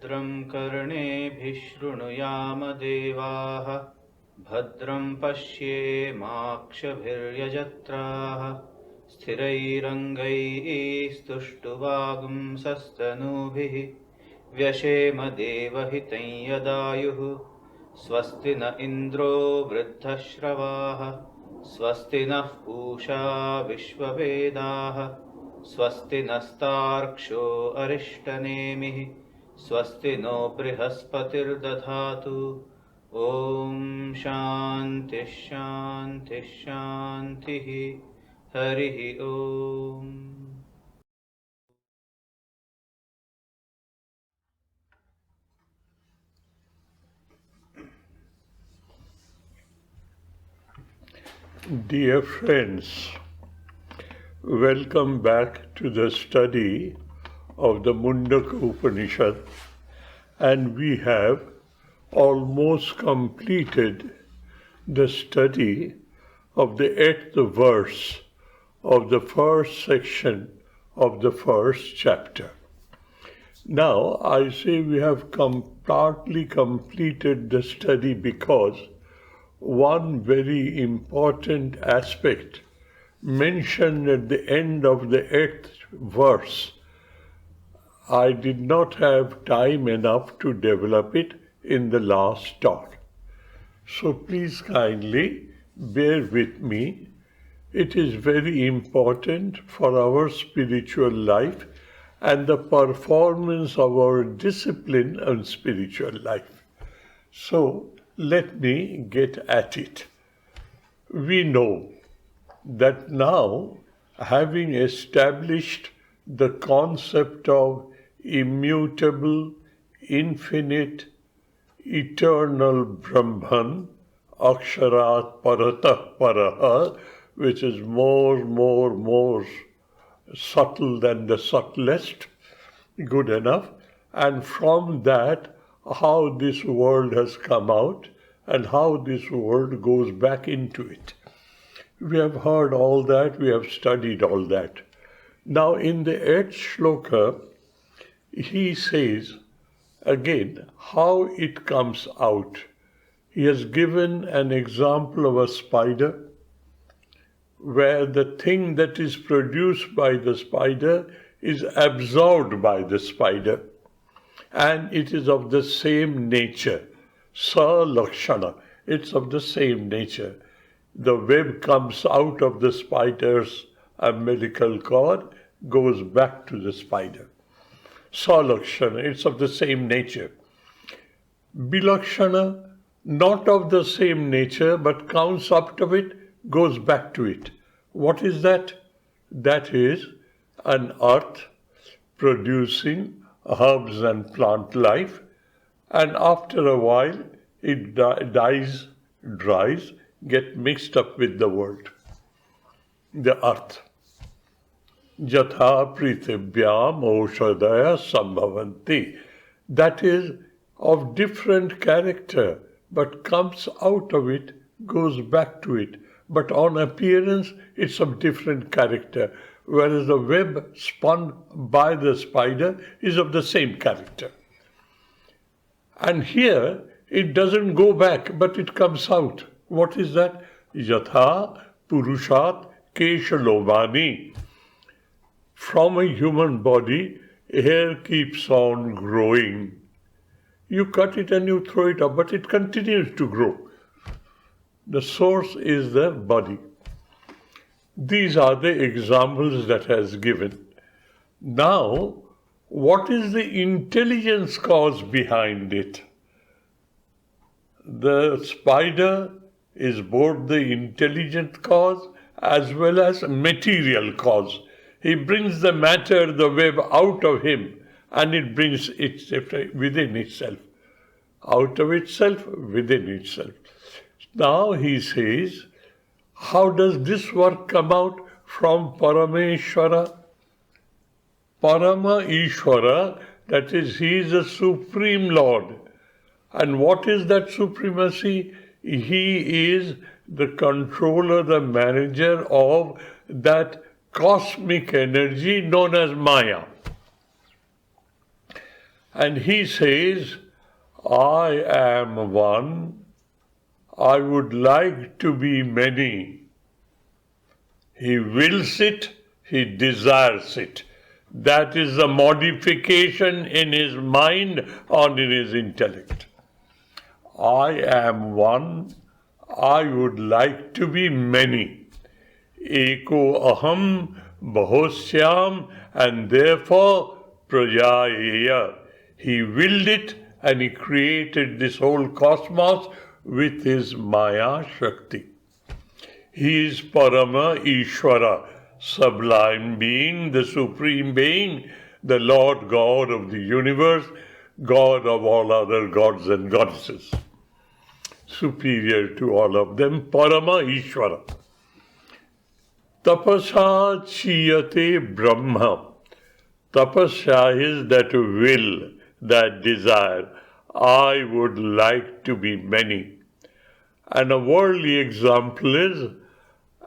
भद्रं कर्णेभिः शृणुयाम देवाः भद्रं पश्येमाक्षभिर्यजत्राः स्थिरैरङ्गैस्तुष्टुवागुंसस्तनूभिः व्यशेम देवहितं यदायुः स्वस्ति न इन्द्रो वृद्धश्रवाः स्वस्ति नः पूषा विश्ववेदाः स्वस्ति नस्तार्क्ष्यो अरिष्टनेमिः स्वस्ति नो बृहस्पतिर्दधातु। ॐ शान्तिः शान्तिः शान्तिः। हरिः ॐ। Dear friends, welcome back to the study of the Mundaka Upanishad, and we have almost completed the study of the 8th verse of the first section of the first chapter. Now, I say we have partly completed the study because one very important aspect mentioned at the end of the 8th verse, I did not have time enough to develop it in the last talk. So please kindly bear with me. It is very important for our spiritual life and the performance of our discipline and spiritual life. So let me get at it. We know that now, having established the concept of immutable, infinite, eternal Brahman, Aksharat Paratah Paraha, which is more subtle than the subtlest, good enough, and from that, how this world has come out and how this world goes back into it. We have heard all that, we have studied all that. Now in the 8th shloka, he says again how it comes out. He has given an example of a spider where the thing that is produced by the spider is absorbed by the spider. And it is of the same nature. Sa-lakshana. It's of the same nature. The web comes out of the spider's umbilical cord, goes back to the spider. Sa-lakshana. It's of the same nature. Bilakshana, not of the same nature, but comes out of it, goes back to it. What is that? That is an earth producing herbs and plant life, and after a while it dries, get mixed up with the world, the earth. Jatha prithivyam oshadaya sambhavanti. That is of different character, but comes out of it, goes back to it. But on appearance, it's of different character. Whereas the web spun by the spider is of the same character. And here, it doesn't go back, but it comes out. What is that? Yatha purushat keshalobani. From a human body, hair keeps on growing. You cut it and you throw it up, but it continues to grow. The source is the body. These are the examples that has given. Now, what is the intelligence cause behind it? The spider is both the intelligent cause as well as material cause. He brings the matter, the web out of him, and it brings it within itself. Out of itself, within itself. Now he says, how does this work come out? From Parameshwara? Parama Ishvara, that is, he is the Supreme Lord. And what is that supremacy? He is the controller, the manager of that cosmic energy known as Maya. And he says, I am one, I would like to be many. He wills it, he desires it. That is the modification in his mind or in his intellect. I am one, I would like to be many. Eko aham bahosyam, and therefore prajayaya. He willed it and he created this whole cosmos with his Maya Shakti. He is Parama Ishvara, sublime being, the supreme being, the Lord God of the universe, God of all other gods and goddesses. Superior to all of them, Parama Ishvara. Tapasa chiyate Brahma. Tapasya is that will, that desire. I would like to be many. And a worldly example is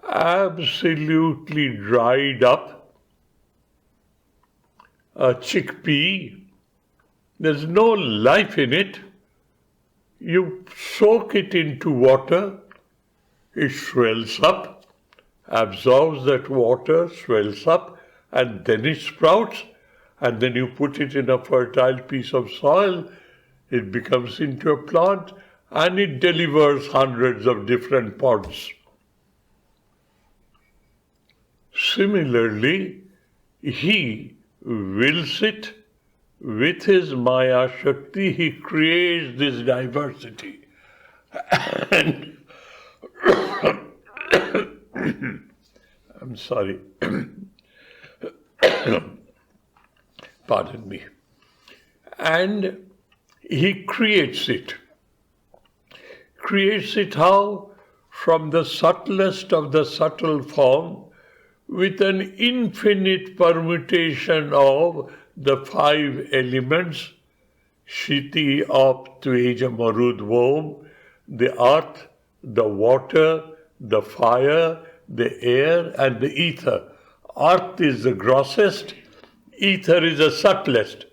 absolutely dried up a chickpea. There's no life in it. You soak it into water, it swells up, absorbs that water, swells up, and then it sprouts, and then you put it in a fertile piece of soil, it becomes into a plant, and it delivers hundreds of different pods. Similarly, he wills it with his Maya Shakti, he creates this diversity. And I'm sorry. Pardon me. And he creates it. Creates it how? From the subtlest of the subtle form, with an infinite permutation of the 5 elements, Shiti, Ap, Tveja, Marud, Vom, the earth, the water, the fire, the air, and the ether. Earth is the grossest, ether is the subtlest.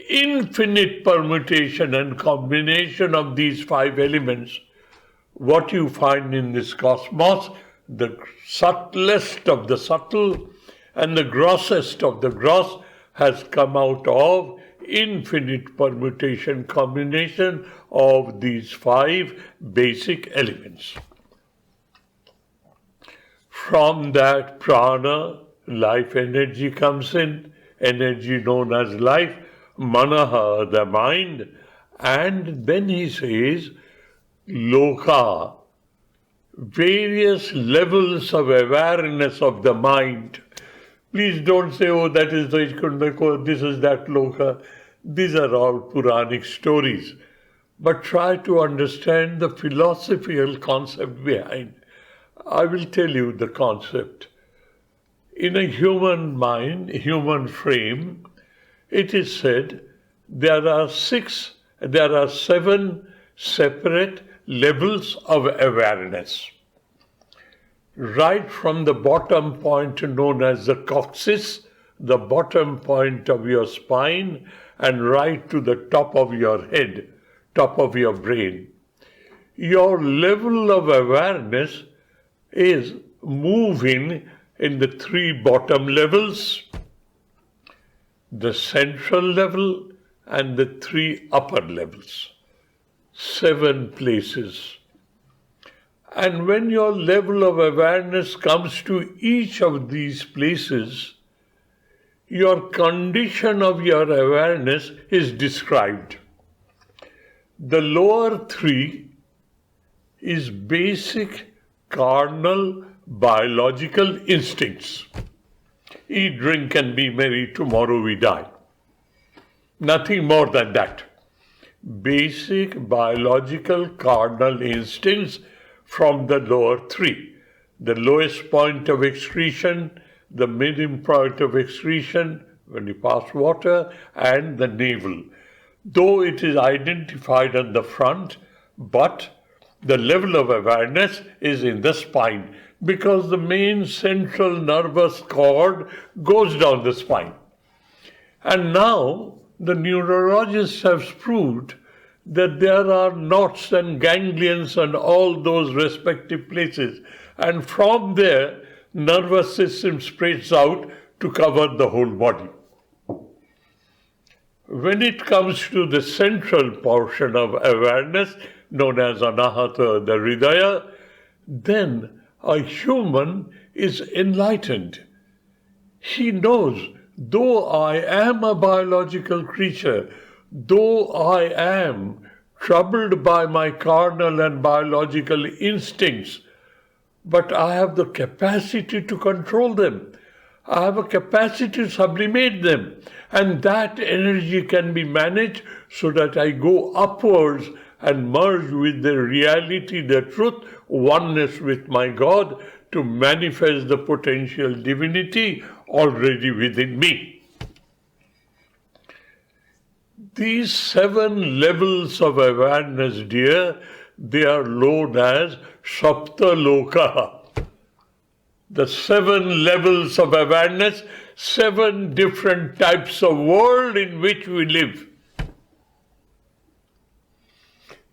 Infinite permutation and combination of these 5 elements, what you find in this cosmos, the subtlest of the subtle and the grossest of the gross, has come out of infinite permutation combination of these 5 basic elements. From that prana, life energy comes in, energy known as life, manaha, the mind, and then he says, loka, various levels of awareness of the mind. Please don't say, oh, that is the Ikundako, this is that loka. These are all Puranic stories. But try to understand the philosophical concept behind. I will tell you the concept. In a human mind, human frame, it is said there are 7 separate levels of awareness. Right from the bottom point known as the coccyx, the bottom point of your spine, and right to the top of your head, top of your brain. Your level of awareness is moving in the 3 bottom levels, the central level, and the 3 upper levels. 7 places. And when your level of awareness comes to each of these places, your condition of your awareness is described. The lower 3 is basic, carnal, biological instincts. Eat, drink, and be merry, tomorrow we die. Nothing more than that. Basic, biological, carnal instincts from the lower 3. The lowest point of excretion, the medium point of excretion, when you pass water, and the navel. Though it is identified on the front, but the level of awareness is in the spine, because the main central nervous cord goes down the spine. And now the neurologists have proved that there are knots and ganglions and all those respective places. And from there, nervous system spreads out to cover the whole body. When it comes to the central portion of awareness, known as Anahata, the Hridaya, then a human is enlightened. He knows, though I am a biological creature, though I am troubled by my carnal and biological instincts, but I have the capacity to control them. I have a capacity to sublimate them. And that energy can be managed so that I go upwards and merge with the reality, the truth, oneness with my God, to manifest the potential divinity already within me. These 7 levels of awareness, dear, they are known as Sapta Loka. The 7 levels of awareness, 7 different types of world in which we live.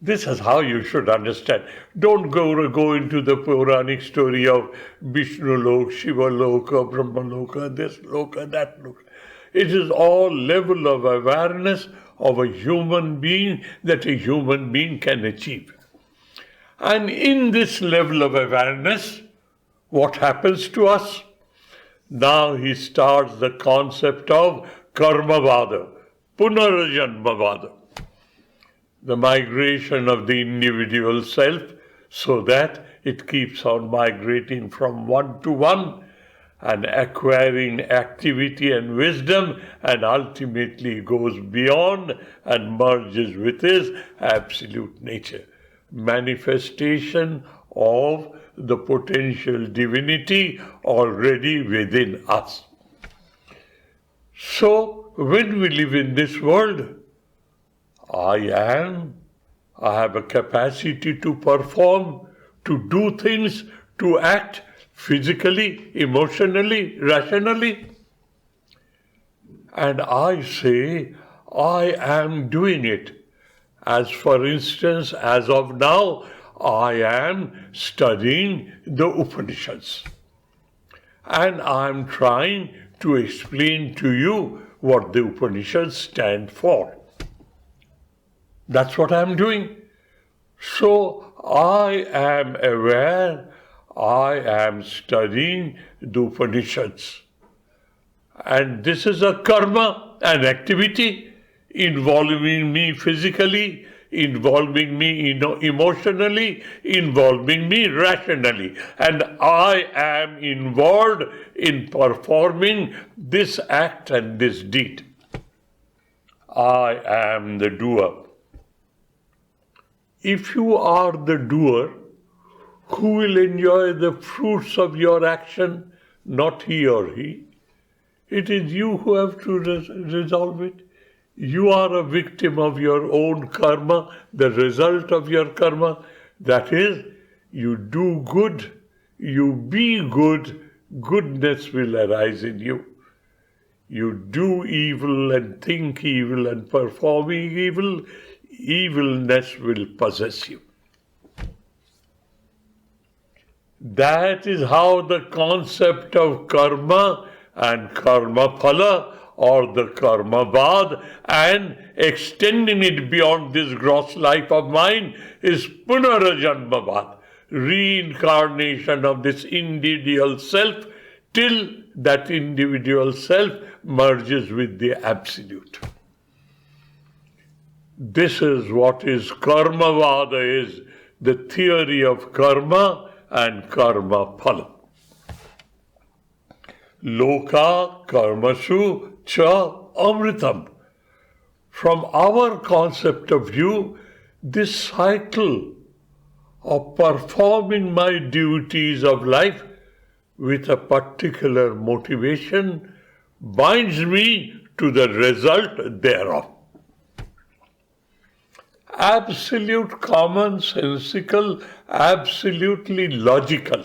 This is how you should understand. Don't go into the Puranic story of Vishnu Loka, Shiva Loka, Brahma Loka, this Loka, that Loka. It is all level of awareness of a human being that a human being can achieve. And in this level of awareness, what happens to us? Now he starts the concept of Karmavada, Punarjanmavada, the migration of the individual self so that it keeps on migrating from one to one and acquiring activity and wisdom, and ultimately goes beyond and merges with his absolute nature. Manifestation of the potential divinity already within us. So, when we live in this world, I have a capacity to perform, to do things, to act physically, emotionally, rationally. And I say, I am doing it. As for instance, as of now, I am studying the Upanishads. And I am trying to explain to you what the Upanishads stand for. That's what I am doing. So I am aware, I am studying the Upanishads. And this is a karma, an activity involving me physically, involving me emotionally, involving me rationally. And I am involved in performing this act and this deed. I am the doer. If you are the doer, who will enjoy the fruits of your action? Not he or he. It is you who have to resolve it. You are a victim of your own karma, the result of your karma. That is, you do good, you be good, goodness will arise in you. You do evil and think evil and perform evil, evilness will possess you. That is how the concept of karma and karma phala, or the karma bad, and extending it beyond this gross life of mine, is punarajanmavad, reincarnation of this individual self till that individual self merges with the absolute. This is what is karmavada, is the theory of karma and karma phala. Loka karmasu cha amritam. From our concept of view, this cycle of performing my duties of life with a particular motivation binds me to the result thereof. Absolute commonsensical, absolutely logical.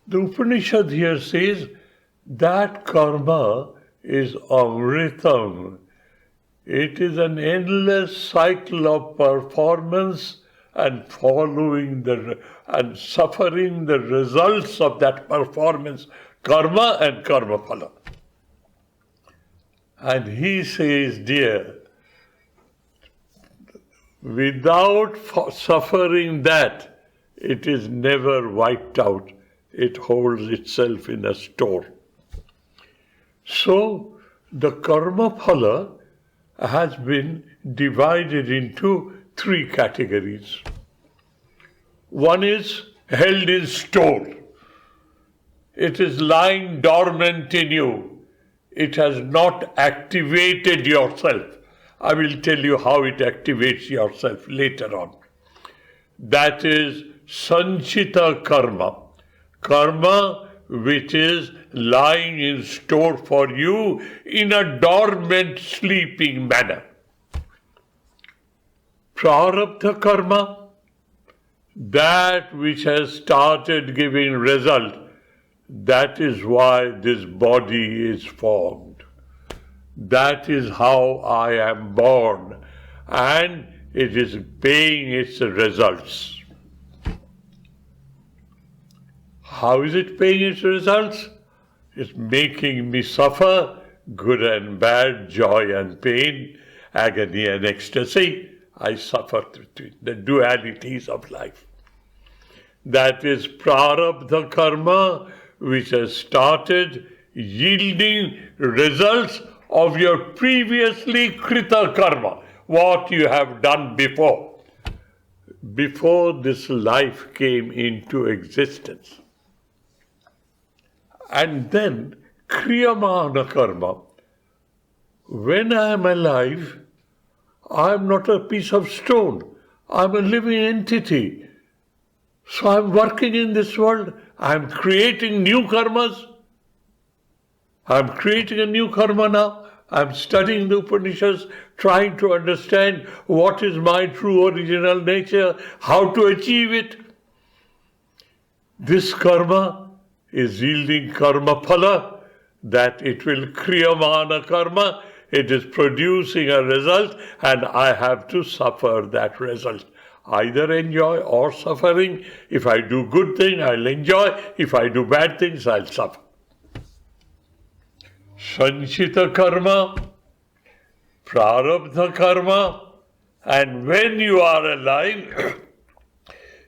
The Upanishad here says that karma is amritam. It is an endless cycle of performance and and suffering the results of that performance, karma and karma phala. And he says, dear, without suffering that, it is never wiped out. It holds itself in a store. So, the karma phala has been divided into 3 categories. One is held in store. It is lying dormant in you. It has not activated yourself. I will tell you how it activates yourself later on. That is sanchita karma. Karma which is lying in store for you in a dormant, sleeping manner. Prarabdha karma, that which has started giving result. That is why this body is formed. That is how I am born, and it is paying its results. How is it paying its results? It's making me suffer good and bad, joy and pain, agony and ecstasy. I suffer through the dualities of life. That is prarabdha karma, which has started yielding results of your previously krita karma, what you have done before this life came into existence. And then kriyamana karma. When I am alive, I am not a piece of stone. I am a living entity. So I am working in this world. I am creating new karmas. I am creating a new karma now. I am studying the Upanishads, trying to understand what is my true original nature, how to achieve it. This karma is yielding karma phala, that it will kriyamana karma. It is producing a result, and I have to suffer that result. Either enjoy or suffering. If I do good things, I'll enjoy. If I do bad things, I'll suffer. Sanchita karma, prarabdha karma, and when you are alive,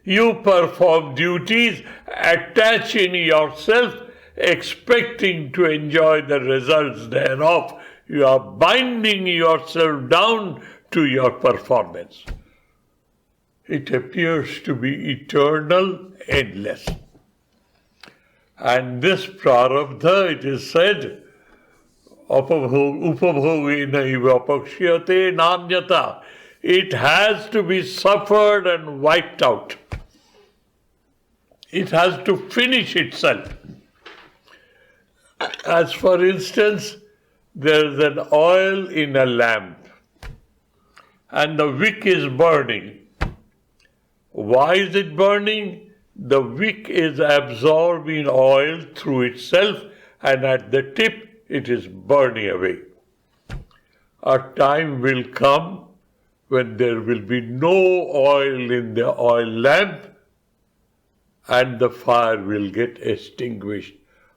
you perform duties, attaching yourself, expecting to enjoy the results thereof. You are binding yourself down to your performance. It appears to be eternal, endless. And this prarabdha, it is said, upabhogena iva pakshyate nanyata. It has to be suffered and wiped out. It has to finish itself. As for instance, there is an oil in a lamp and the wick is burning. Why is it burning? The wick is absorbing oil through itself, and at the tip it is burning away. A time will come when there will be no oil in the oil lamp and the fire will get extinguished.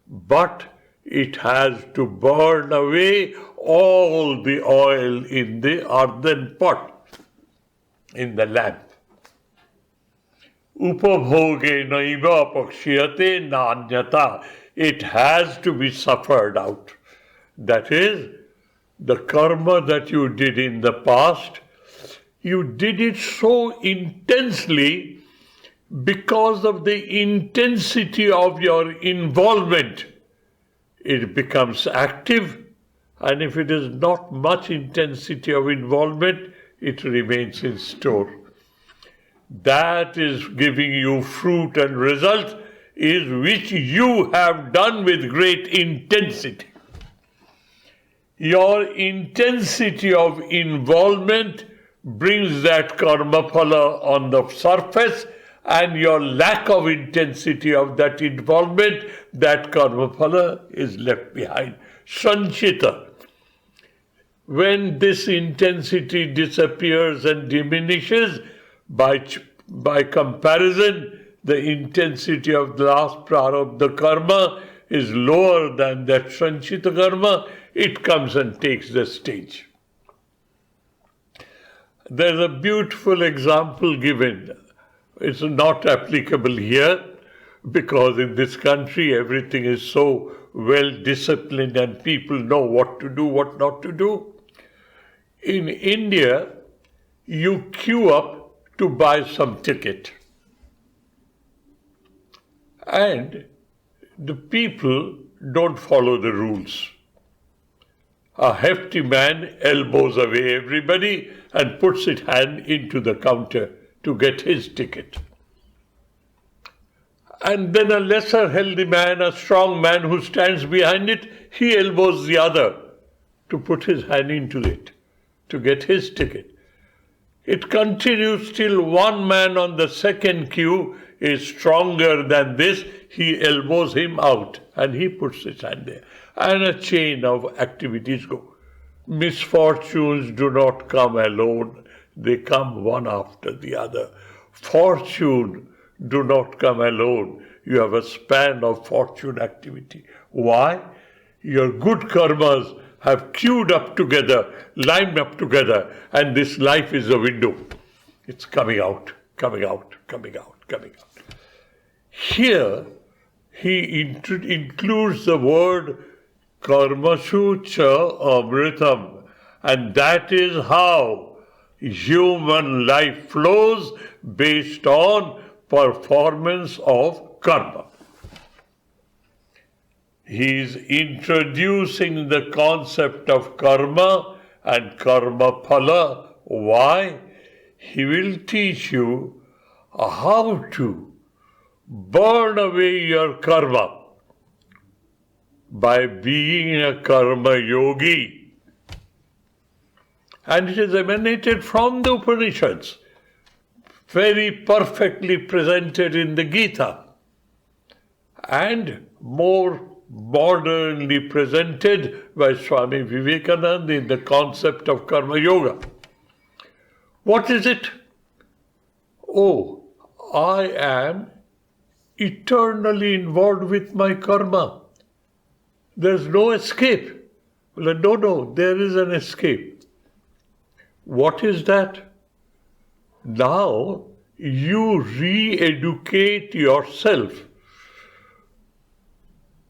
But it has to burn away all the oil in the earthen pot, in the lamp. Upabhogena iva pakshyate nanyata. It has to be suffered out. That is, the karma that you did in the past, you did it so intensely because of the intensity of your involvement. It becomes active, and if it is not much intensity of involvement, it remains in store. That is giving you fruit and result, is which you have done with great intensity. Your intensity of involvement brings that karma phala on the surface, and your lack of intensity of that involvement, that karma phala is left behind. sanchita. When this intensity disappears and diminishes, by comparison, the intensity of the last prarabdha karma is lower than that sanchita karma. It comes and takes the stage. There's a beautiful example given. It's not applicable here because in this country everything is so well disciplined and people know what to do, what not to do. In India, you queue up to buy some ticket. And the people don't follow the rules. A hefty man elbows away everybody and puts his hand into the counter to get his ticket. And then a lesser healthy man, a strong man who stands behind it, he elbows the other to put his hand into it, to get his ticket. It continues till one man on the second queue is stronger than this, he elbows him out and he puts his hand there. And a chain of activities go. Misfortunes do not come alone, they come one after the other. Fortune do not come alone. You have a span of fortune activity. Why? Your good karmas have queued up together, lined up together, and this life is a window. It's coming out, coming out, coming out, coming out. Here, he includes the word karmashu cha amritam, and that is how human life flows based on performance of karma. He is introducing the concept of karma and karma phala. Why? He will teach you how to burn away your karma by being a karma yogi. And it is emanated from the Upanishads, very perfectly presented in the Gita, and more modernly presented by Swami Vivekananda in the concept of karma yoga. What is it? Oh, I am eternally involved with my karma. There's no escape. Well, no, there is an escape. What is that? Now you re-educate yourself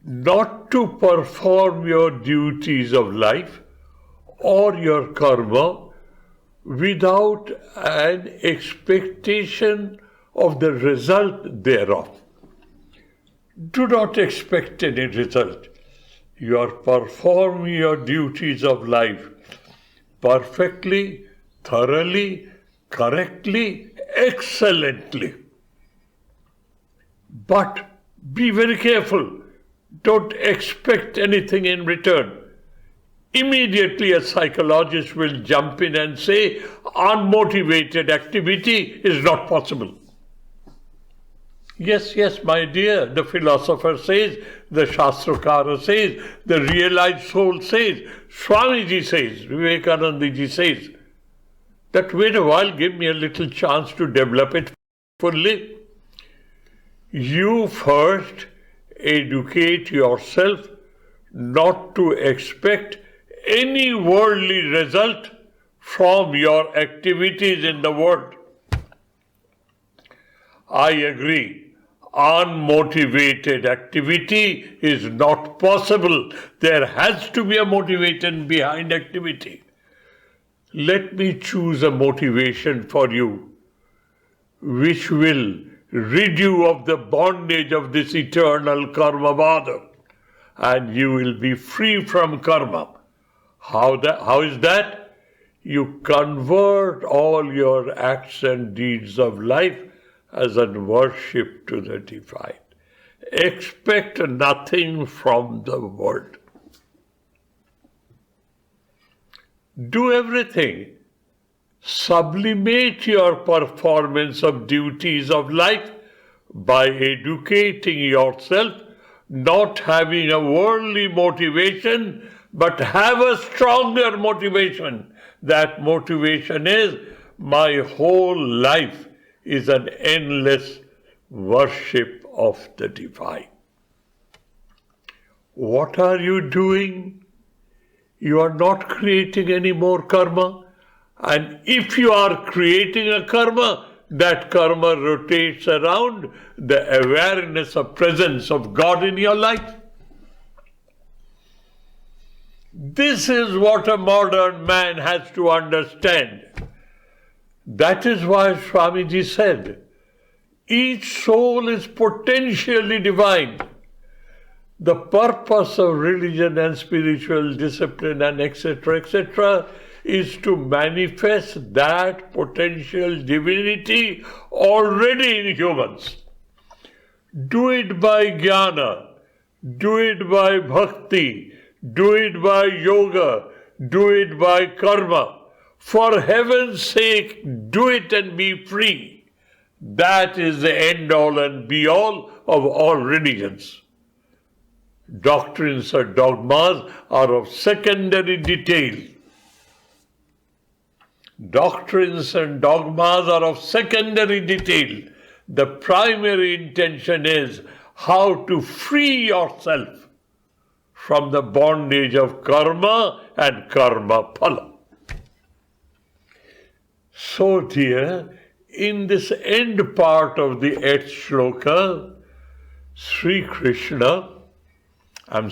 not to perform your duties of life or your karma without an expectation of the result thereof. Do not expect any result. You are performing your duties of life perfectly, thoroughly, correctly, excellently. But be very careful. Don't expect anything in return. Immediately a psychologist will jump in and say, unmotivated activity is not possible. Yes, my dear, the philosopher says, the Shastrakara says, the realized soul says, Swamiji says, Vivekananda says, that wait a while, give me a little chance to develop it fully. You first educate yourself not to expect any worldly result from your activities in the world. I agree. Unmotivated activity is not possible. There has to be a motivation behind activity. Let me choose a motivation for you which will rid you of the bondage of this eternal karma bother, and you will be free from karma. How is that? You convert all your acts and deeds of life as a worship to the divine. Expect nothing from the world. Do everything. Sublimate your performance of duties of life by educating yourself not having a worldly motivation, but have a stronger motivation. That motivation is, my whole life is an endless worship of the divine. What are you doing? You are not creating any more karma. And if you are creating a karma, that karma rotates around the awareness of presence of God in your life. This is what a modern man has to understand. That is why Swamiji said, each soul is potentially divine. The purpose of religion and spiritual discipline and etc. is to manifest that potential divinity already in humans. Do it by jnana, do it by bhakti, do it by yoga, do it by karma. For heaven's sake, do it and be free. That is the end all and be all of all religions. Doctrines or dogmas are of secondary detail. Doctrines and dogmas are of secondary detail. The primary intention is how to free yourself from the bondage of karma and karma phala. So dear, in this end part of the 8th shloka, Sri Krishna, at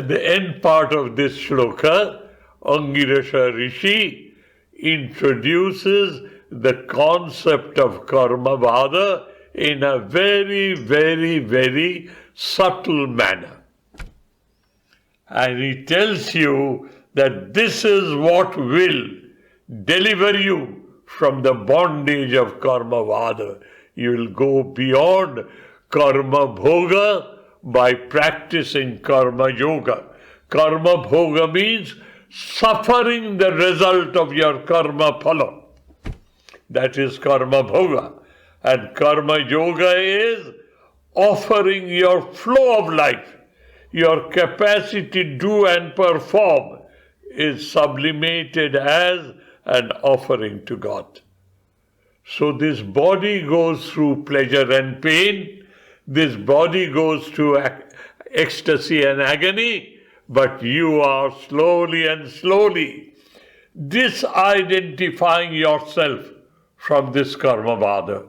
the end part of this shloka, Angirasha Rishi introduces the concept of karmavada in a very, very, very subtle manner. And he tells you that this is what will deliver you from the bondage of karmavada. You will go beyond karma bhoga by practicing karma yoga. Karma bhoga means suffering the result of your karma phala. That is karma bhoga. And karma yoga is offering your flow of life. Your capacity to do and perform is sublimated as an offering to God. So this body goes through pleasure and pain. This body goes through ecstasy and agony, but you are slowly and slowly disidentifying yourself from this karmavada.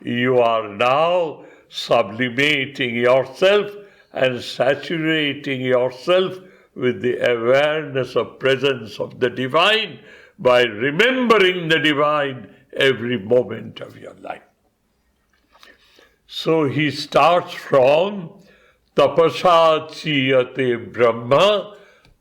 You are now sublimating yourself and saturating yourself with the awareness of presence of the divine by remembering the divine every moment of your life. So he starts from tapasa chiyate brahma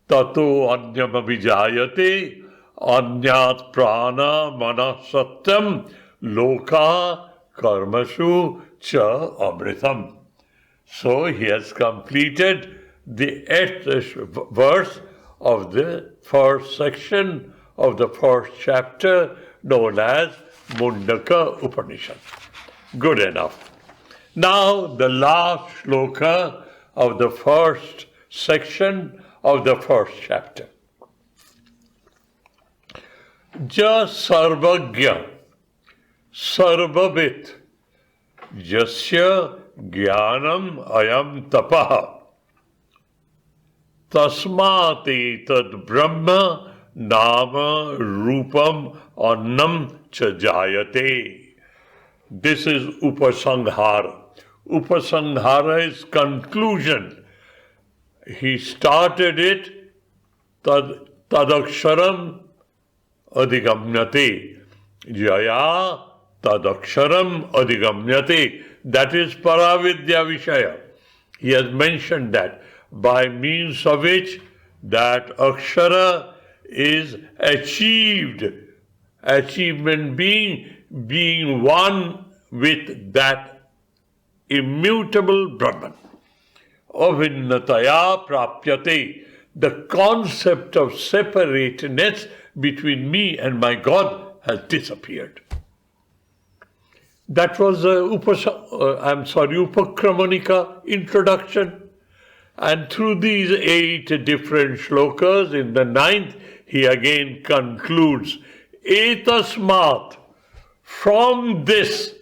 tato anyam vijayate anyat prana mana satyam loka karmashu cha amritam. So he has completed the 8th verse of the first section of the first chapter known as Mundaka Upanishad. Good enough. Now the last shloka of the first section of the first chapter. Ja sarvagya sarvavit jasya jnanam ayam tapaha tasmati tad brahma nama rupam annam chajayate. This is upasanghara. Upasanghara is conclusion. He started it tadaksharam adhigamyate. Jaya tadaksharam adhigamyate. That is paravidya vishaya. He has mentioned that by means of which that akshara is achieved. Achievement being one with that immutable Brahman. Avinnataya prapyate. The concept of separateness between me and my God has disappeared. That was the Upakramanika introduction. And through these 8 different shlokas, in the 9th, he again concludes, Etasmat, from this,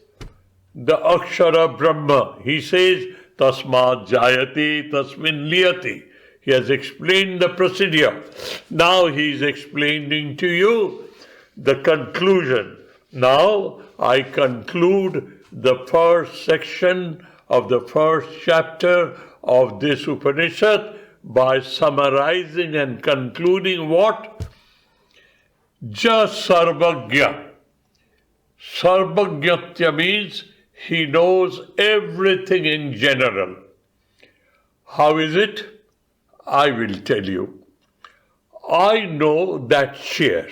the Akshara Brahma. He says, Tasmat Jayati Tasmin Liyati. He has explained the procedure. Now he is explaining to you the conclusion. Now I conclude the first section of the first chapter of this Upanishad by summarizing and concluding what? Ja Sarvagya. Sarvagyatya means he knows everything in general. How is it? I will tell you. I know that chair.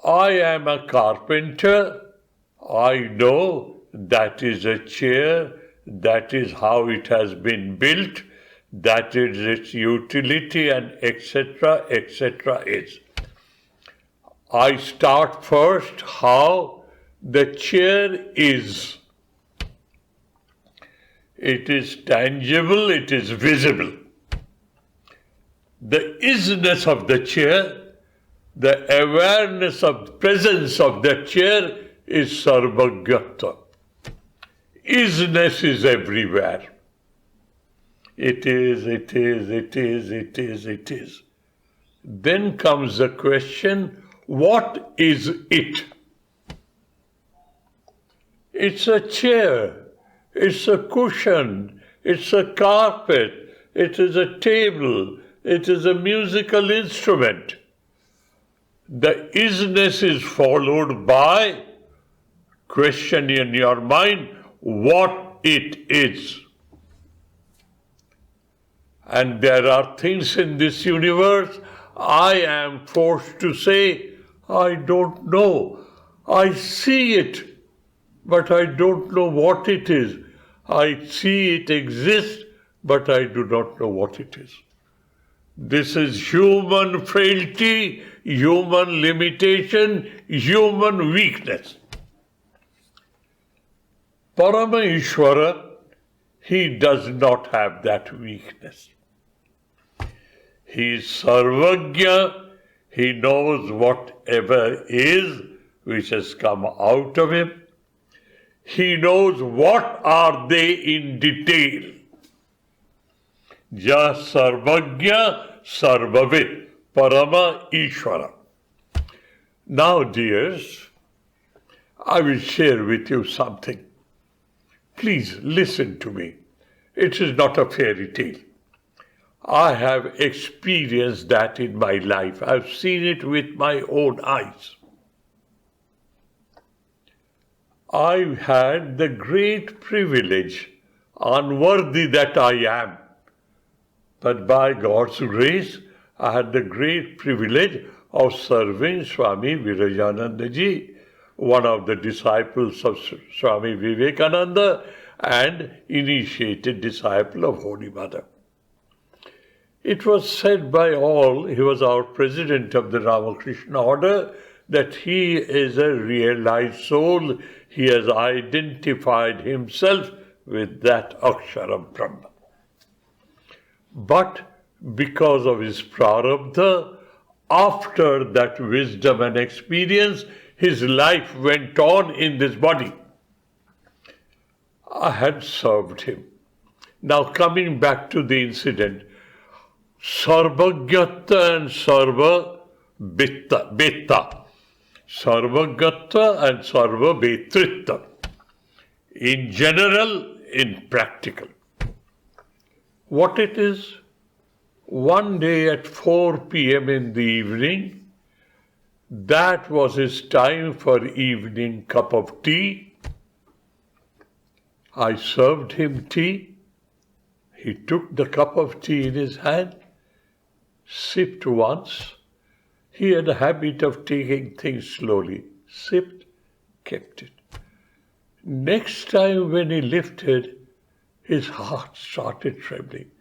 I am a carpenter. I know that is a chair. That is how it has been built. That is its utility, and etc. is. I start first how the chair is. It is tangible, it is visible. The isness of the chair, the awareness of the presence of the chair is sarvagyata. Isness is everywhere. It is. Then comes the question, what is it? It's a chair, it's a cushion, it's a carpet, it is a table, it is a musical instrument. The isness is followed by question in your mind what it is. And there are things in this universe I am forced to say, I don't know. I see it, but I don't know what it is. I see it exist, but I do not know what it is. This is human frailty, human limitation, human weakness. Parameshwara, he does not have that weakness. He is Sarvagya, he knows whatever is which has come out of him. He knows what are they in detail. Ja Sarvagya Sarvavid Parama Ishvara. Now, dears, I will share with you something. Please listen to me. It is not a fairy tale. I have experienced that in my life. I've seen it with my own eyes. I had the great privilege, unworthy that I am, but by God's grace, I had the great privilege of serving Swami Virajananda ji, one of the disciples of Swami Vivekananda and initiated disciple of Holy Mother. It was said by all, he was our president of the Ramakrishna order, that he is a realized soul. He has identified himself with that Akshara Brahma. But because of his prarabdha, after that wisdom and experience, his life went on in this body. I had served him. Now coming back to the incident, Sarvagyata and Sarva Betta. Sarvagata and Sarva Betritta. In general, in practical. What it is? One day at 4 p.m. in the evening, that was his time for evening cup of tea. I served him tea. He took the cup of tea in his hand, sipped once. He had a habit of taking things slowly. Sipped, kept it. Next time when he lifted, his heart started trembling.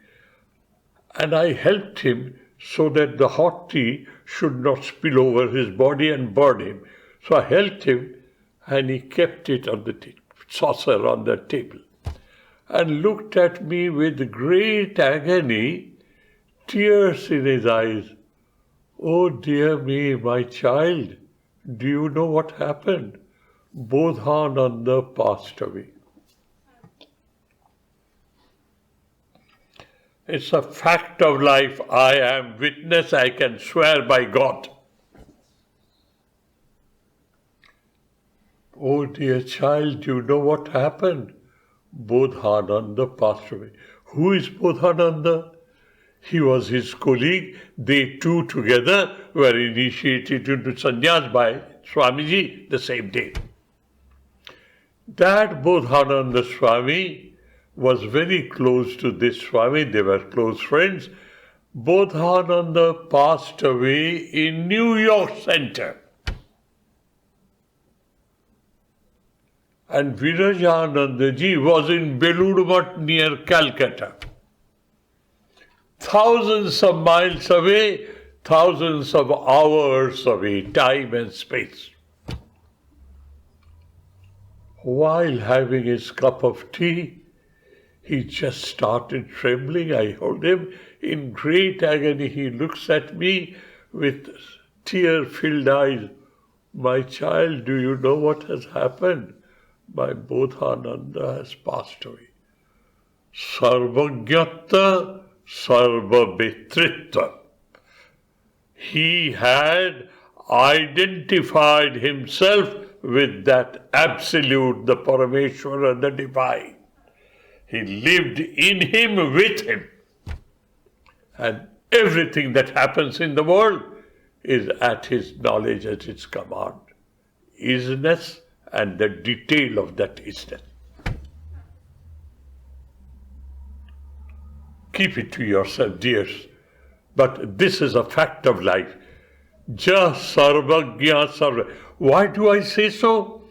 And I helped him so that the hot tea should not spill over his body and burn him. So I helped him, and he kept it on the saucer on the table and looked at me with great agony, tears in his eyes. Oh dear me, my child, do you know what happened? Bodhananda passed away. It's a fact of life. I am witness, I can swear by God. Oh dear child, do you know what happened? Bodhananda passed away. Who is Bodhananda? He was his colleague. They two together were initiated into sannyas by Swamiji the same day. That Bodhananda Swami was very close to this Swami. They were close friends. Bodhananda passed away in New York Center. And Virajanandaji was in Belur near Calcutta. Thousands of miles away, thousands of hours away, time and space. While having his cup of tea, he just started trembling. I hold him in great agony. He looks at me with tear-filled eyes. My child, do you know what has happened? My Bodhananda has passed away. Sarvajnata Sarvabhitrita. He had identified himself with that absolute, the Parameshwara, the divine. He lived in him, with him. And everything that happens in the world is at his knowledge, at his command. Isness and the detail of that isness. Keep it to yourself, dears. But this is a fact of life. Ja sarvagya sarva. Why do I say so?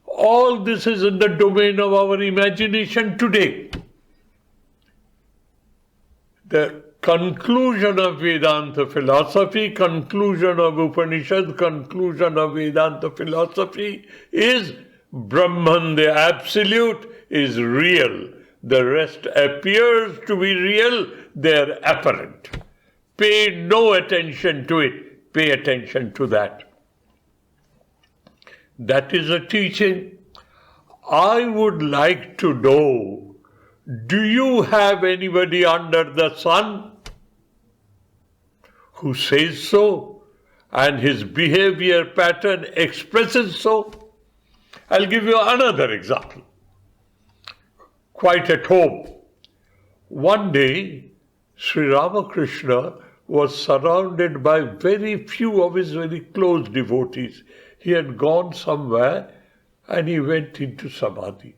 All this is in the domain of our imagination today. The conclusion of Vedanta philosophy, conclusion of Upanishad, conclusion of Vedanta philosophy is Brahman, the Absolute, is real. The rest appears to be real, they are apparent. Pay no attention to it, pay attention to that. That is a teaching. I would like to know, do you have anybody under the sun who says so and his behavior pattern expresses so? I'll give you another example. Quite at home. One day, Sri Ramakrishna was surrounded by very few of his very close devotees. He had gone somewhere and he went into samadhi.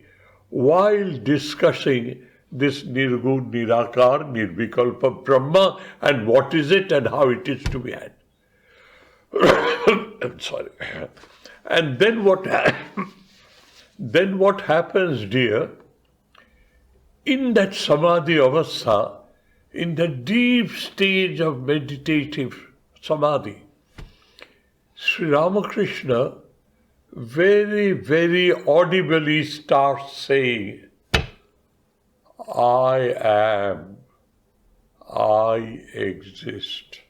While discussing this Nirgun, Nirakar, Nirvikalpa Brahma and what is it and how it is to be had. I'm sorry. And then what happens, dear? In that samadhi avastha, in the deep stage of meditative samadhi, Sri Ramakrishna very, very audibly starts saying, I am, I exist.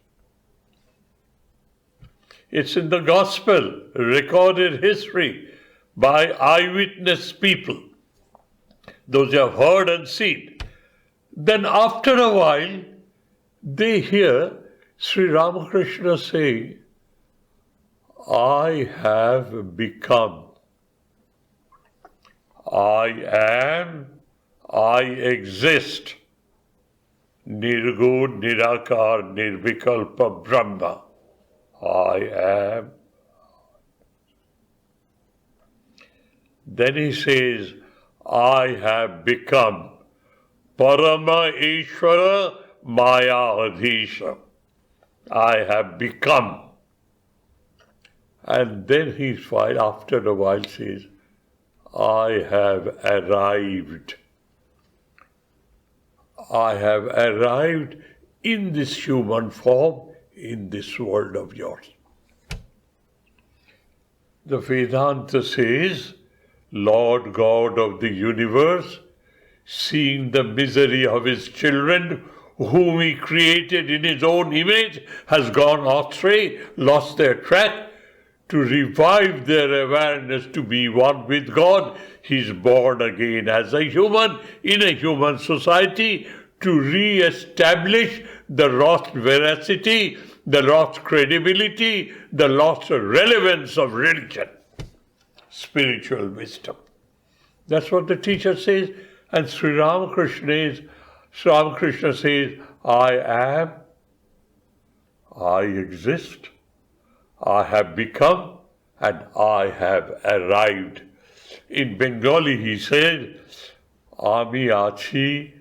It's in the gospel, recorded history by eyewitness people, those who have heard and seen. Then after a while, they hear Sri Ramakrishna saying, I have become, I am, I exist, Nirgun, Nirakar, Nirvikalpa Brahma. I am. Then he says, I have become Parameshwara Maya Adhisha. I have become. And then he, after a while, says, I have arrived. I have arrived in this human form, in this world of yours. The Vedanta says, Lord God of the universe, seeing the misery of his children, whom he created in his own image, has gone astray, lost their track. To revive their awareness to be one with God, he is born again as a human in a human society to re-establish the lost veracity, the lost credibility, the lost relevance of religion, spiritual wisdom. That's what the teacher says. And Sri Ramakrishna says, I am, I exist, I have become, and I have arrived. In Bengali he said, Ami achi,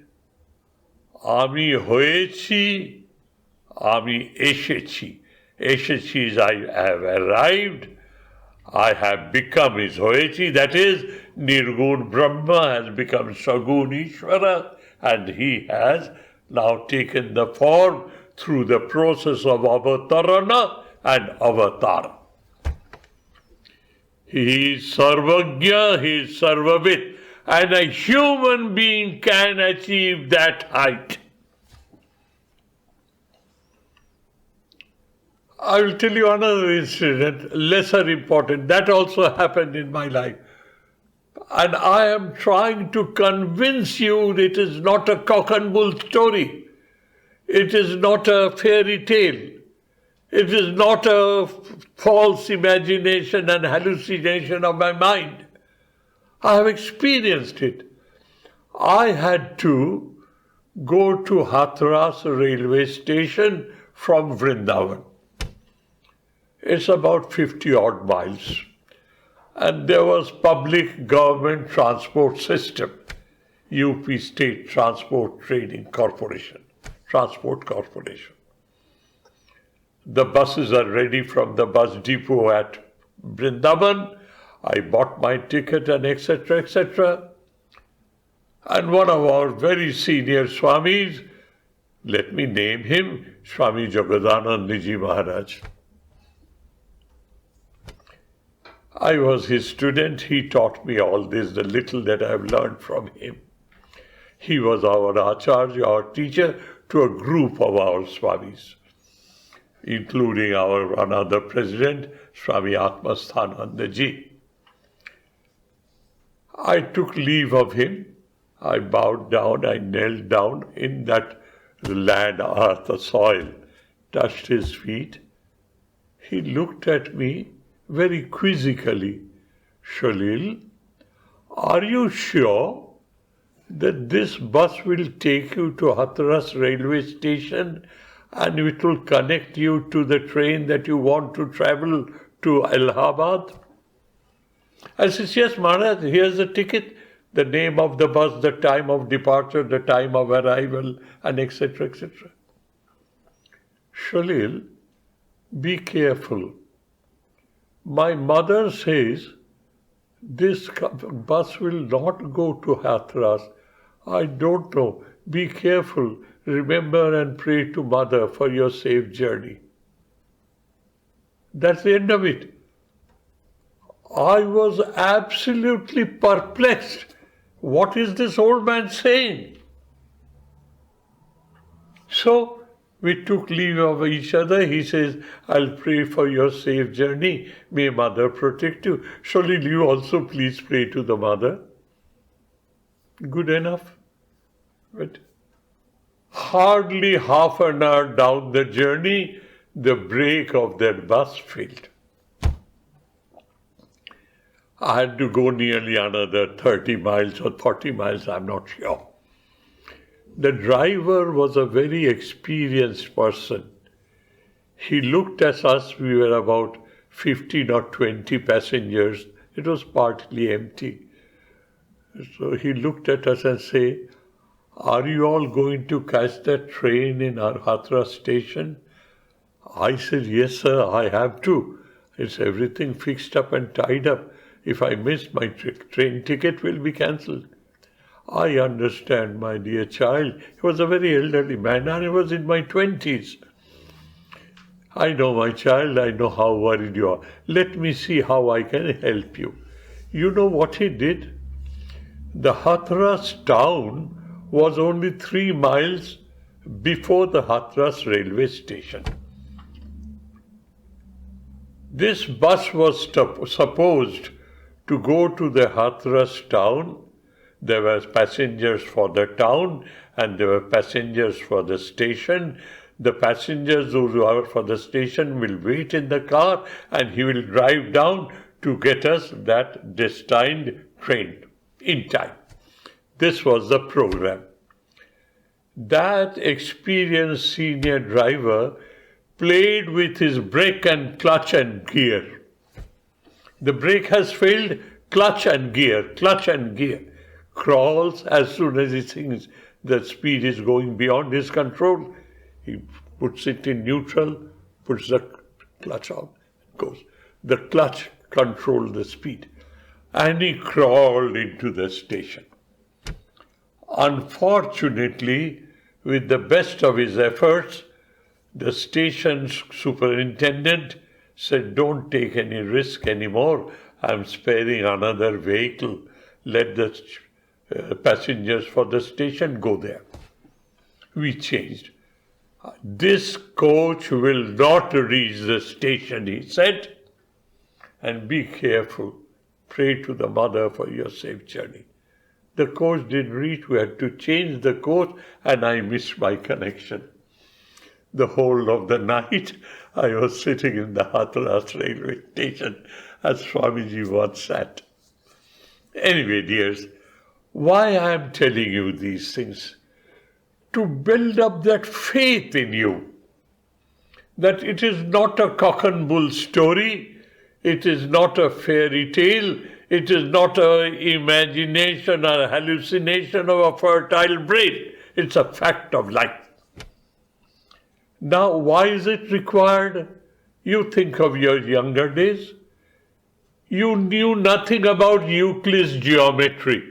Ami hoyechi, Ami eshechi. Eshechi is I have arrived, I have become is hoyechi, that is, Nirgun Brahma has become Sagun Ishvara, and he has now taken the form through the process of avatarana and avatar. He is Sarvagya, he is Sarvavit, and a human being can achieve that height. I will tell you another incident, lesser important, that also happened in my life. And I am trying to convince you it is not a cock and bull story. It is not a fairy tale. It is not a false imagination and hallucination of my mind. I have experienced it. I had to go to Hathras railway station from Vrindavan. It's about 50 odd miles. And there was public government transport system, UP State Transport Trading Corporation, Transport Corporation. The buses are ready from the bus depot at Vrindavan. I bought my ticket and etc., etc. And one of our very senior Swamis, let me name him, Swami Jagadanandji Maharaj. I was his student. He taught me all this, the little that I have learned from him. He was our Acharya, our teacher, to a group of our Swamis, including our another president, Swami Atmasthanandaji. I took leave of him. I bowed down, I knelt down in that land, earth, the soil, touched his feet. He looked at me very quizzically. Shalil, are you sure that this bus will take you to Hathras railway station and it will connect you to the train that you want to travel to Allahabad? I said, yes, Maharaj, here's the ticket, the name of the bus, the time of departure, the time of arrival, and etc., etc. Shalil, be careful. My mother says, this bus will not go to Hathras. I don't know. Be careful. Remember and pray to Mother for your safe journey. That's the end of it. I was absolutely perplexed. What is this old man saying? So we took leave of each other. He says, I'll pray for your safe journey. May Mother protect you. Surely you also please pray to the Mother. Good enough. But hardly half an hour down the journey, the brake of that bus failed. I had to go nearly another 30 miles or 40 miles, I'm not sure. The driver was a very experienced person. He looked at us, we were about 15 or 20 passengers. It was partly empty. So he looked at us and said, are you all going to catch that train in our Hathras station? I said, yes, sir, I have to. It's everything fixed up and tied up. If I miss, my train ticket will be cancelled. I understand, my dear child. He was a very elderly man, and I was in my 20s. I know, my child, I know how worried you are. Let me see how I can help you. You know what he did? The Hathras town was only 3 miles before the Hathras railway station. This bus was supposed to go to the Hathras town. There were passengers for the town and there were passengers for the station. The passengers, those who are for the station, will wait in the car and he will drive down to get us that destined train in time. This was the program. That experienced senior driver played with his brake and clutch and gear. The brake has failed, clutch and gear. Crawls as soon as he thinks the speed is going beyond his control. He puts it in neutral, puts the clutch on, goes. The clutch controlled the speed. And he crawled into the station. Unfortunately, with the best of his efforts, the station superintendent said, "Don't take any risk anymore. I'm sparing another vehicle. Let the passengers for the station go there." We changed. "This coach will not reach the station," he said, "and be careful. Pray to the mother for your safe journey." The coach didn't reach. We had to change the coach and I missed my connection. The whole of the night I was sitting in the Hathras railway station as Swamiji once sat. Anyway, dears, why I am telling you these things? To build up that faith in you, that it is not a cock and bull story, it is not a fairy tale, it is not an imagination or hallucination of a fertile brain. It's a fact of life. Now, why is it required? You think of your younger days. You knew nothing about Euclid's geometry.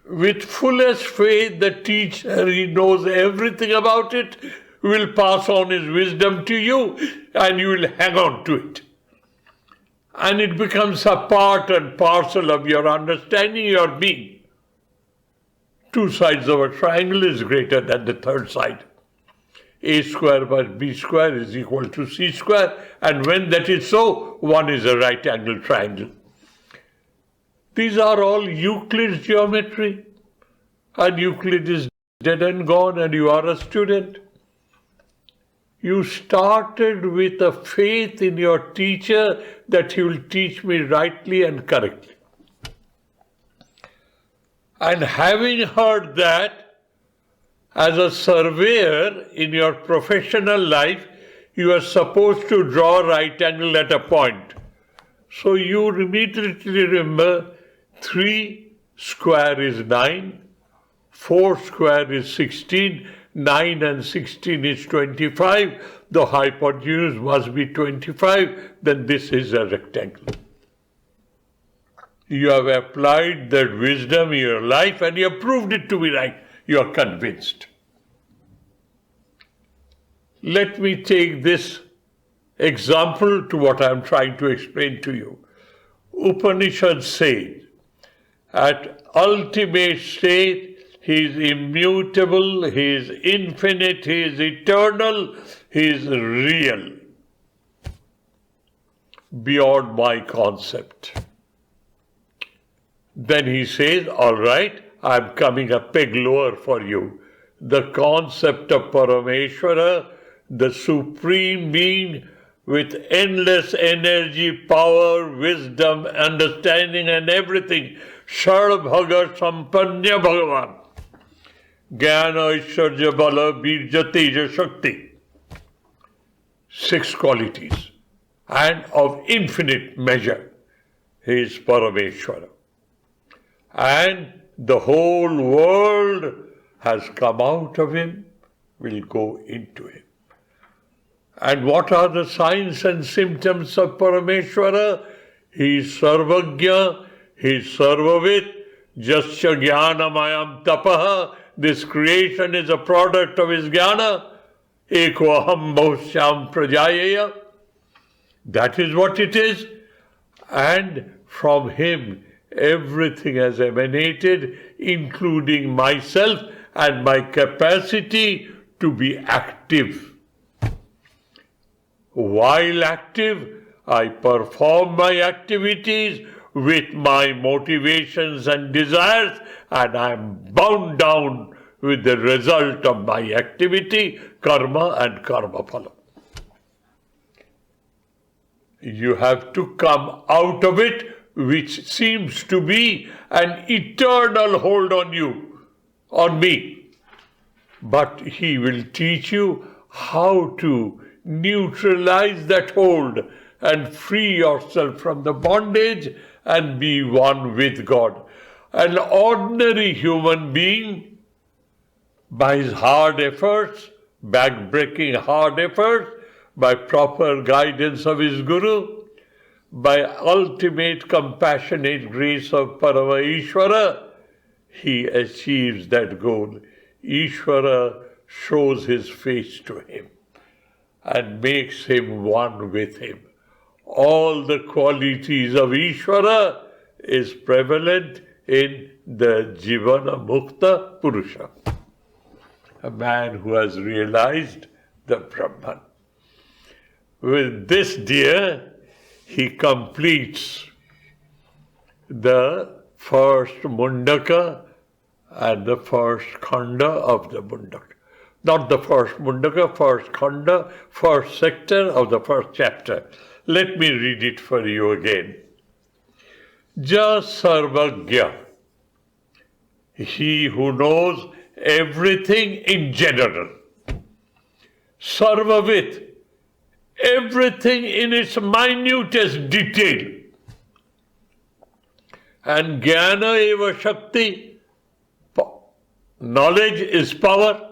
With fullest faith, the teacher, he knows everything about it, will pass on his wisdom to you and you will hang on to it. And it becomes a part and parcel of your understanding, your being. 2 sides of a triangle is greater than the third side. A square plus b square is equal to c square, and when that is so, one is a right angle triangle. These are all Euclid's geometry, and Euclid is dead and gone, and you are a student. You started with a faith in your teacher that he will teach me rightly and correctly. And having heard that, as a surveyor in your professional life, you are supposed to draw a right angle at a point. So you immediately remember 3 square is 9, 4 square is 16, 9 and 16 is 25, the hypotenuse must be 25, then this is a rectangle. You have applied that wisdom in your life and you have proved it to be right. You are convinced. Let me take this example to what I am trying to explain to you. Upanishad says, at ultimate state, he is immutable, he is infinite, he is eternal, he is real, beyond my concept. Then he says, all right, I'm coming a peg lower for you. The concept of Parameshwara, the supreme being with endless energy, power, wisdom, understanding and everything. Sharbhaga Sampanya Bhagavan. Jnana Aishwarya Bala Birja Teja Shakti. 6 qualities. And of infinite measure. He is Parameshwara. And the whole world has come out of him, will go into him. And what are the signs and symptoms of Parameshwara? He is Sarvagya, he is Sarvavit, Jasya Jnanamayam Tapaha. This creation is a product of his jnana. Eko aham bahushyam prajayaya. That is what it is. And from him everything has emanated, including myself and my capacity to be active. While active, I perform my activities with my motivations and desires, and I am bound down with the result of my activity, karma and karma phala. You have to come out of it, which seems to be an eternal hold on you, on me. But he will teach you how to neutralize that hold and free yourself from the bondage and be one with God. An ordinary human being, by his hard efforts, back-breaking hard efforts, by proper guidance of his Guru, by ultimate compassionate grace of Parameshwara, he achieves that goal. Ishvara shows his face to him and makes him one with him. All the qualities of Ishvara is prevalent in the Jivana Mukta Purusha, a man who has realized the Brahman. With this, dear, he completes the first Mundaka and the first Khanda of the Mundaka. Not the first Mundaka, first Khanda, first sector of the first chapter. Let me read it for you again. Ja Sarvagya, he who knows everything in general. Sarvavit, everything in its minutest detail. And Jnana eva Shakti, knowledge is power.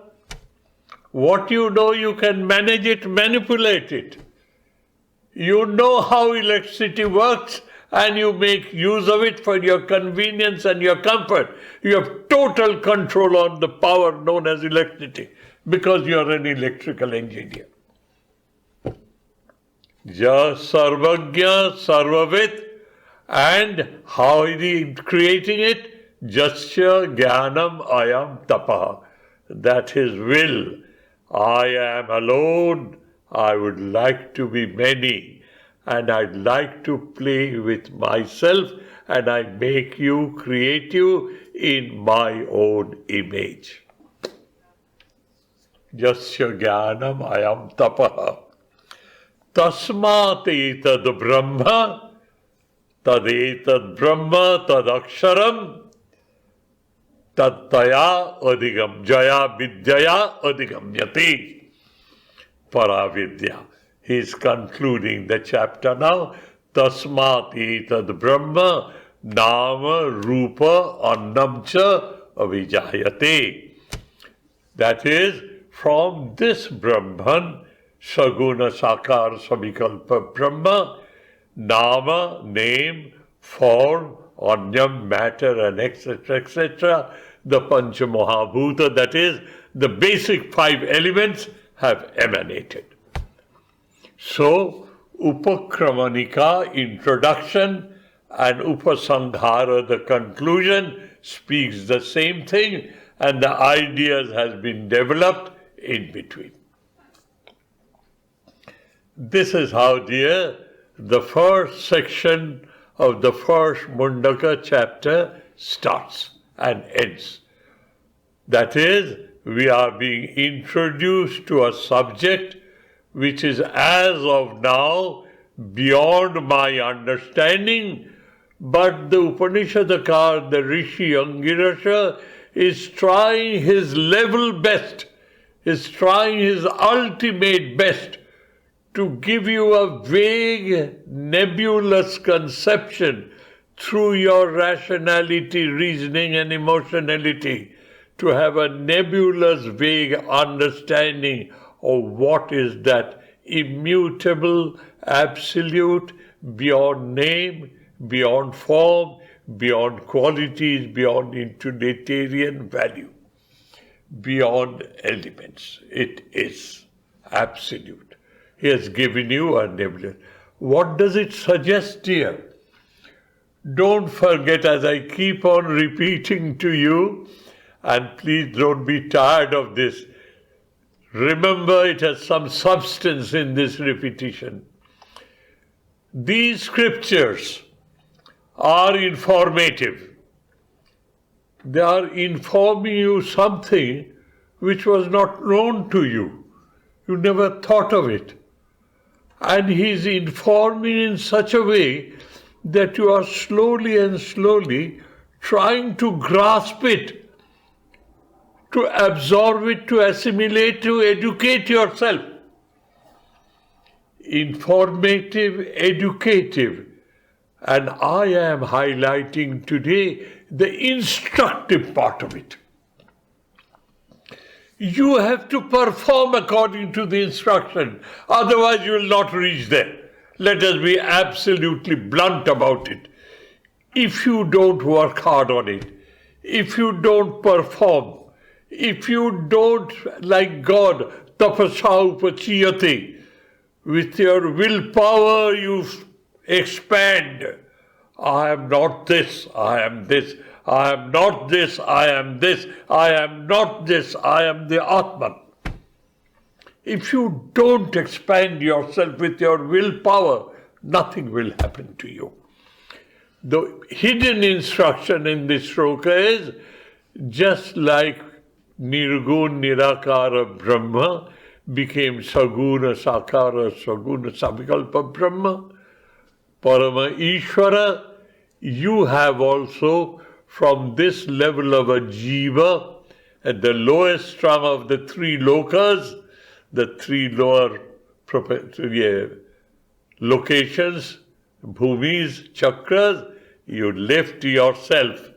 What you know, you can manage it, manipulate it. You know how electricity works and you make use of it for your convenience and your comfort. You have total control on the power known as electricity because you are an electrical engineer. Ja Sarvagya Sarvavit, and how is he creating it? Jasya Jnanam Ayam Tapaha. That his will. I am alone. I would like to be many. And I'd like to play with myself, and I make you, create you in my own image. Jasya Jnanam Ayam Tapaha. Tasmat etad Brahma, tad etad Brahma, tad aksharam, tad taya adigam, jaya vidyaya adigamyati, paravidya. He is concluding the chapter now. Tasmat etad Brahma, nama rupa annamcha avijayate. That is, from this Brahman, Saguna Sakar Samikalpa Brahma, Nama, name, form, Anyam, matter, and etc., the Panchamahabhuta, that is, the basic 5 elements, have emanated. So, Upakramanika, introduction, and Upasanghara, the conclusion, speaks the same thing, and the ideas has been developed in between. This is how, dear, the first section of the first Mundaka chapter starts and ends. That is, we are being introduced to a subject which is as of now beyond my understanding, but the Upanishadakar, the Rishi Angirasha, is trying his level best, is trying his ultimate best to give you a vague, nebulous conception through your rationality, reasoning, and emotionality, to have a nebulous, vague understanding of what is that immutable, absolute, beyond name, beyond form, beyond qualities, beyond utilitarian value, beyond elements. It is. absolute. He has given you unlimited. What does it suggest here? Don't forget, as I keep on repeating to you, and please don't be tired of this. Remember, it has some substance in this repetition. These scriptures are informative. They are informing you something which was not known to you. You never thought of it. And he is informing in such a way that you are slowly and slowly trying to grasp it, to absorb it, to assimilate, to educate yourself. Informative, educative. And I am highlighting today the instructive part of it. You have to perform according to the instruction, otherwise you will not reach there. Let us be absolutely blunt about it. If you don't work hard on it, if you don't perform, if you don't, like God, tapasya upachiyate, with your willpower you expand. I am not this, I am this, I am not this, I am this, I am not this, I am the Atman. If you don't expand yourself with your willpower, nothing will happen to you. The hidden instruction in this shloka is just like Nirgun Nirakara Brahma became Saguna Sakara Saguna Savikalpa Brahma, Parameshwara, you have also from this level of a jiva, at the lowest rung of the three lokas, the three lower locations, bhumis, chakras, you lift yourself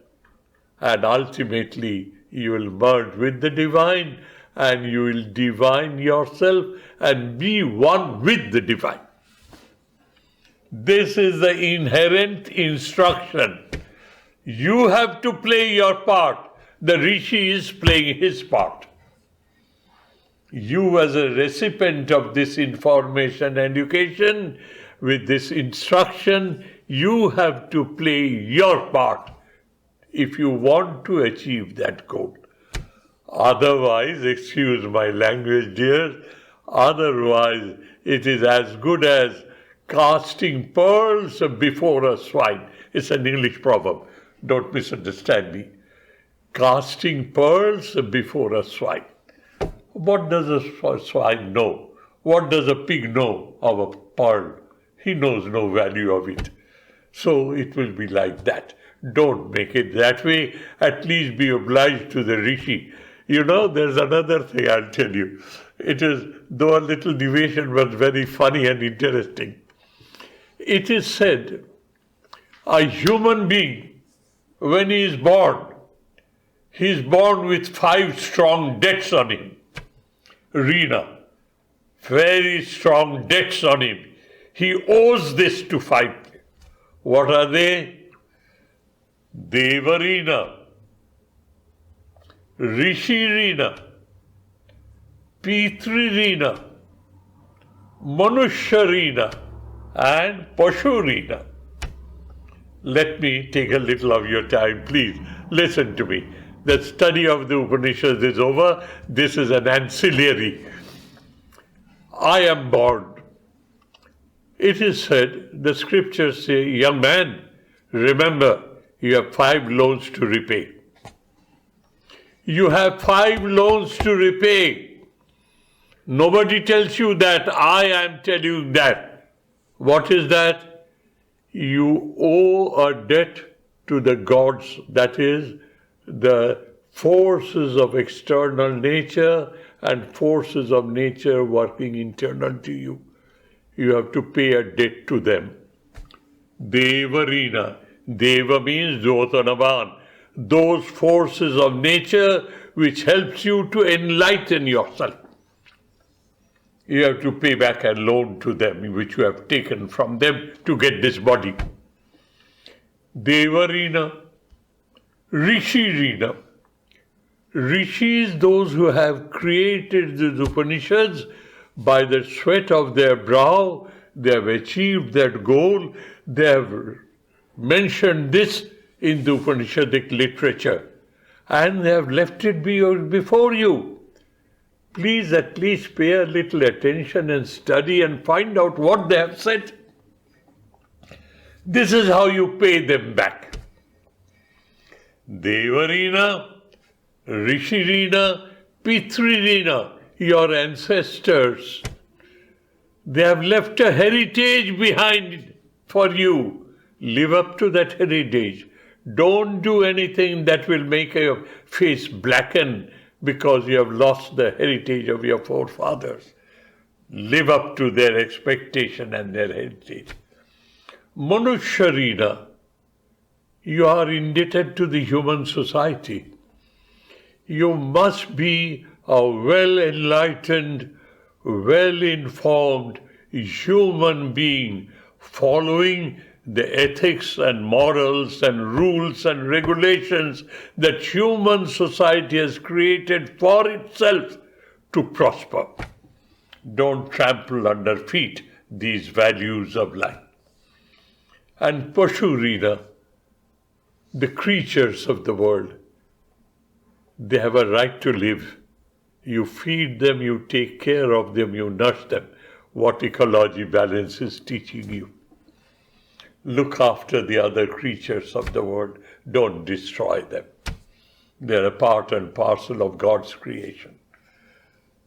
and ultimately you will merge with the divine and you will divine yourself and be one with the divine. This is the inherent instruction. You have to play your part. The Rishi is playing his part. You as a recipient of this information, education, with this instruction, you have to play your part if you want to achieve that goal. Otherwise, excuse my language, dear, otherwise it is as good as casting pearls before a swine. It's an English proverb. Don't misunderstand me. Casting pearls before a swine. What does a swine know? What does a pig know of a pearl? He knows no value of it. So it will be like that. Don't make it that way. At least be obliged to the Rishi. You know, there's another thing I'll tell you. It is, though a little deviation, was very funny and interesting. It is said, a human being, when he is born with 5 strong debts on him. Rina, very strong debts on him. He owes this to 5. What are they? Devarina, Rishirina, Pitririna, Manusharina, and Pashurina. Let me take a little of your time, please. Listen to me. The study of the Upanishads is over. This is an ancillary. I am born. It is said, the scriptures say, young man, remember, you have 5 loans to repay. You have 5 loans to repay. Nobody tells you that. I am telling you that. What is that? You owe a debt to the gods, that is, the forces of external nature and forces of nature working internal to you. You have to pay a debt to them. Devarina. Deva means Jyotanavan. Those forces of nature which helps you to enlighten yourself. You have to pay back a loan to them which you have taken from them to get this body. Devarina. Rishirina. Rishis, those who have created the Upanishads, by the sweat of their brow, they have achieved that goal. They have mentioned this in the Upanishadic literature, and they have left it before you. Please at least pay a little attention and study and find out what they have said. This is how you pay them back. Devarina, Rishirina, Pitririna, your ancestors, they have left a heritage behind for you. Live up to that heritage. Don't do anything that will make your face blacken because you have lost the heritage of your forefathers. Live up to their expectation and their heritage. Manusharina, you are indebted to the human society. You must be a well-enlightened, well-informed human being following the ethics and morals and rules and regulations that human society has created for itself to prosper. Don't trample under feet these values of life. And Pashurina, the creatures of the world, they have a right to live. You feed them, you take care of them, you nurse them. What ecology balance is teaching you. Look after the other creatures of the world. Don't destroy them. They're a part and parcel of God's creation.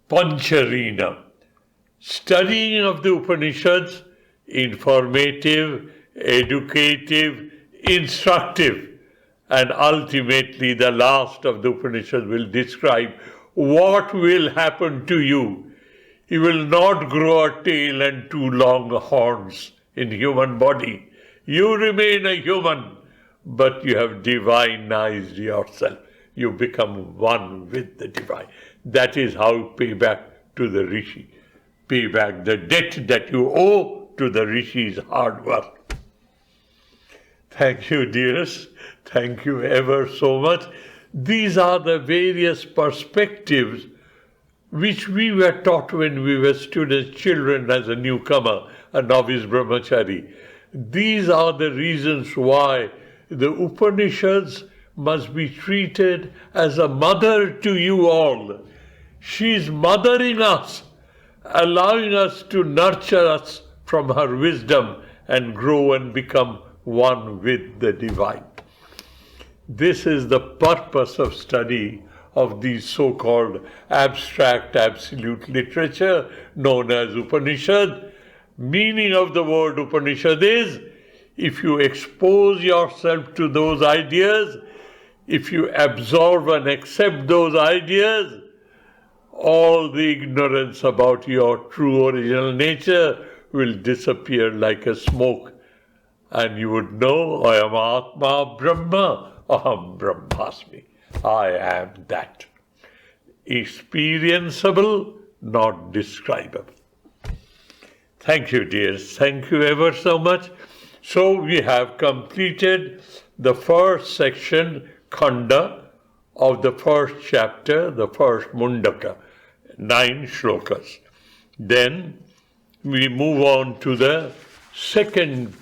Pancharina, studying of the Upanishads, informative, educative, instructive, and ultimately the last of the Upanishads will describe what will happen to you. You will not grow a tail and two long horns in human body. You remain a human, but you have divinized yourself. You become one with the divine. That is how you pay back to the Rishi. Pay back the debt that you owe to the Rishi's hard work. Thank you, dearest. Thank you ever so much. These are the various perspectives which we were taught when we were students, children, as a newcomer, a novice brahmachari. These are the reasons why the Upanishads must be treated as a mother to you all. She is mothering us, allowing us to nurture us from her wisdom and grow and become one with the divine. This is the purpose of study of these so-called abstract absolute literature known as Upanishad. Meaning of the word Upanishad is, if you expose yourself to those ideas, if you absorb and accept those ideas, all the ignorance about your true original nature will disappear like a smoke, and you would know, I am Atma Brahma, Aham Brahmasmi. I am that. Experienceable, not describable. Thank you, dears. Thank you ever so much. So we have completed the first section, Khanda, of the first chapter, the first Mundaka, 9 shlokas. Then we move on to the second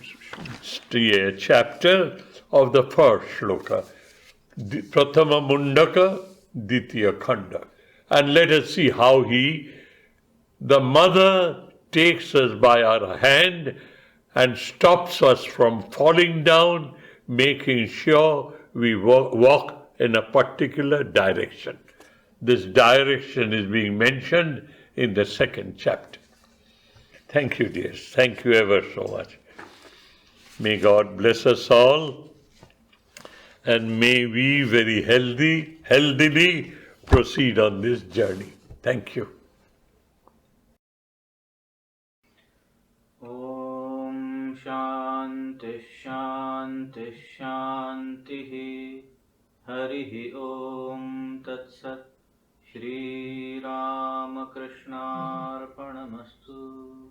chapter of the first shloka, Prathama Mundaka, Ditya Khanda. And let us see how the mother takes us by our hand and stops us from falling down, making sure we walk in a particular direction. This direction is being mentioned in the second chapter. Thank you, dears. Thank you ever so much. May God bless us all, and may we very healthily proceed on this journey. Thank you. Shanti Shanti Shanti Harihi Om Tat Sat Shri Ramakrishna Arpanamastu.